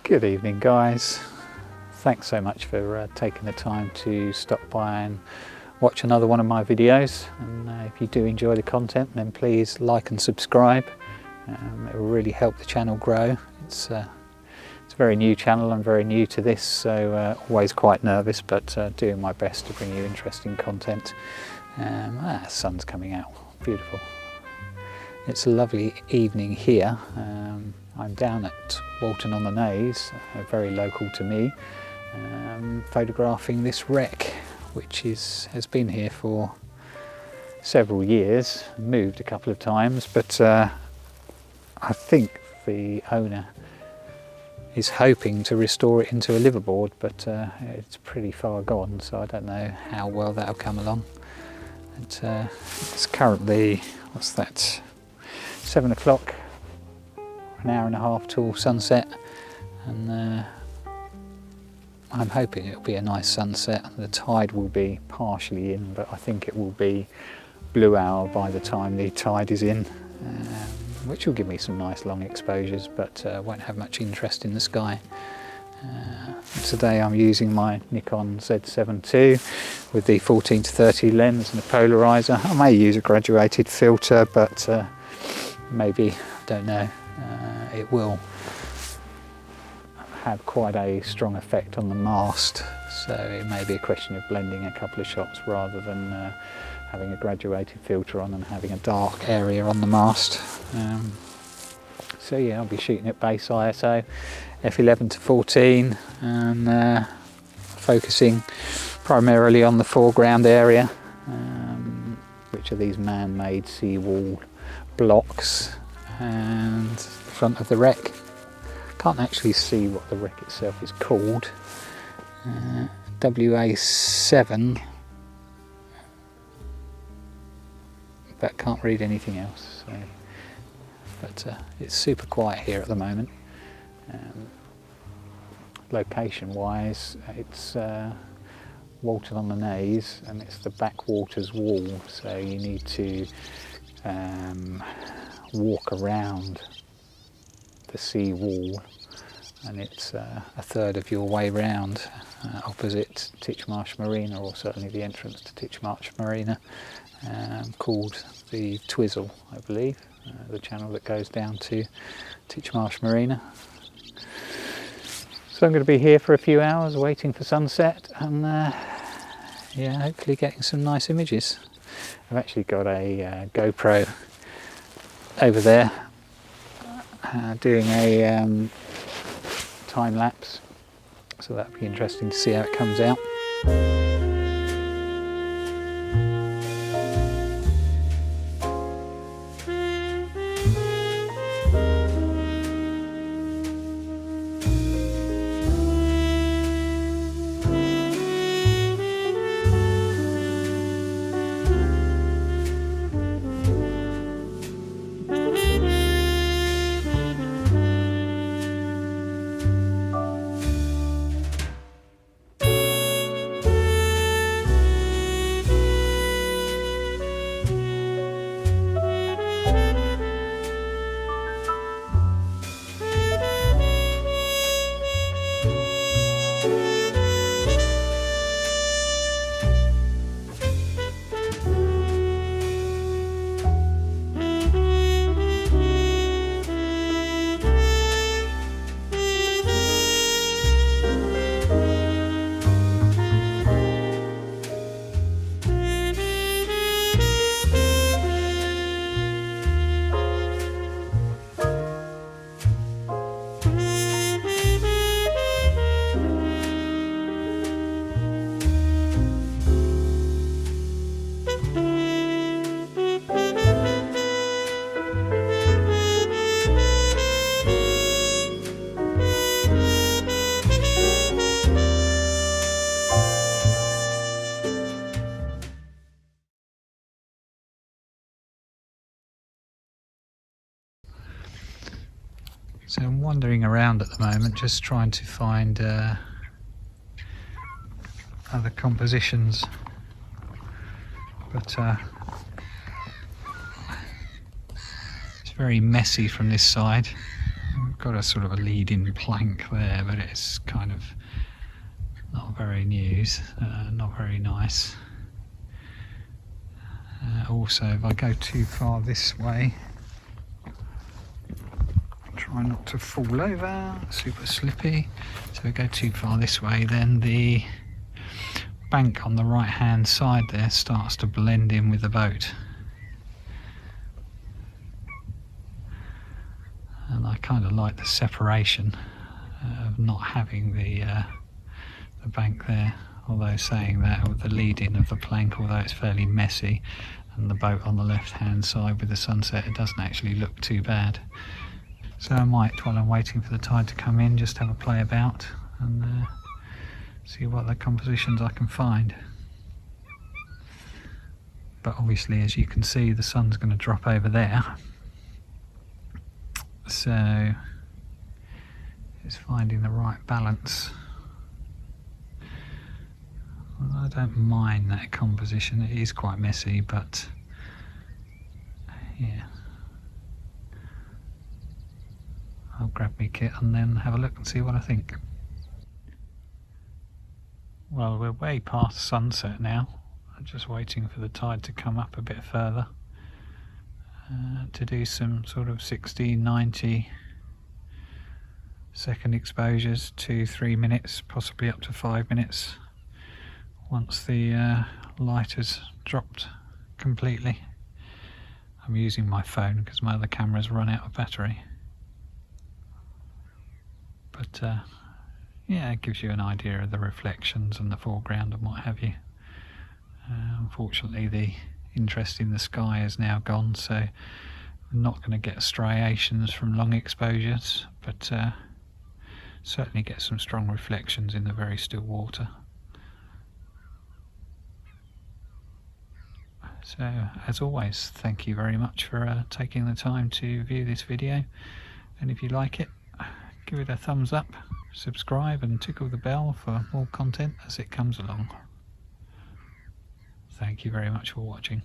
Good evening guys, thanks so much for taking the time to stop by and watch another one of my videos, and if you do enjoy the content then please like and subscribe. It will really help the channel grow. It's a very new channel, I'm very new to this, so always quite nervous, but doing my best to bring you interesting content. The sun's coming out, beautiful. It's a lovely evening here. I'm down at Walton on the Naze, very local to me, photographing this wreck, which has been here for several years, moved a couple of times, but I think the owner is hoping to restore it into a liveaboard, but it's pretty far gone, so I don't know how well that'll come along. It's currently, what's that, 7 o'clock, an hour and a half till sunset, and I'm hoping it'll be a nice sunset. The tide will be partially in, but I think it will be blue hour by the time the tide is in, which will give me some nice long exposures, but won't have much interest in the sky. Today I'm using my Nikon Z7ii with the 14-30 lens and a polarizer. I may use a graduated filter, but maybe, don't know. It will have quite a strong effect on the mast, so it may be a question of blending a couple of shots rather than having a graduated filter on and having a dark area on the mast. So yeah, I'll be shooting at base ISO, f11 to 14, and focusing primarily on the foreground area, which are these man-made seawall blocks, and the front of the wreck. Can't actually see what the wreck itself is called. WA7, but can't read anything else. So. But it's super quiet here at the moment. Location wise, it's Walton on the Naze, and it's the backwaters wall, so you need to walk around the sea wall, and it's a third of your way round, opposite Titchmarsh Marina, or certainly the entrance to Titchmarsh Marina, called the Twizzle, I believe, the channel that goes down to Titchmarsh Marina. So I'm going to be here for a few hours waiting for sunset, and yeah, hopefully getting some nice images. I've actually got a GoPro over there doing a time lapse, so that'll be interesting to see how it comes out. So I'm wandering around at the moment, just trying to find other compositions, but it's very messy from this side. We've got a sort of a leading plank there, but it's kind of not very not very nice. Also, if I go too far this way, try not to fall over, super slippy. So if I go too far this way, then the bank on the right hand side there starts to blend in with the boat. And I kind of like the separation of not having the bank there, although saying that, with the lead-in of the plank, although it's fairly messy, and the boat on the left hand side with the sunset, it doesn't actually look too bad. So I might, while I'm waiting for the tide to come in, just have a play about and see what the compositions I can find. But obviously, as you can see, the sun's going to drop over there, so it's finding the right balance. Well, I don't mind that composition, it is quite messy, but yeah. I'll grab my kit and then have a look and see what I think. Well, we're way past sunset now. I'm just waiting for the tide to come up a bit further to do some sort of 60, 90 second exposures, 2-3 minutes, possibly up to 5 minutes, once the light has dropped completely. I'm using my phone because my other camera's run out of battery. But yeah, it gives you an idea of the reflections and the foreground and what have you. Unfortunately, the interest in the sky is now gone, so I'm not going to get striations from long exposures, but certainly get some strong reflections in the very still water. So, as always, thank you very much for taking the time to view this video, and if you like it, give it a thumbs up, subscribe and tickle the bell for more content as it comes along. Thank you very much for watching.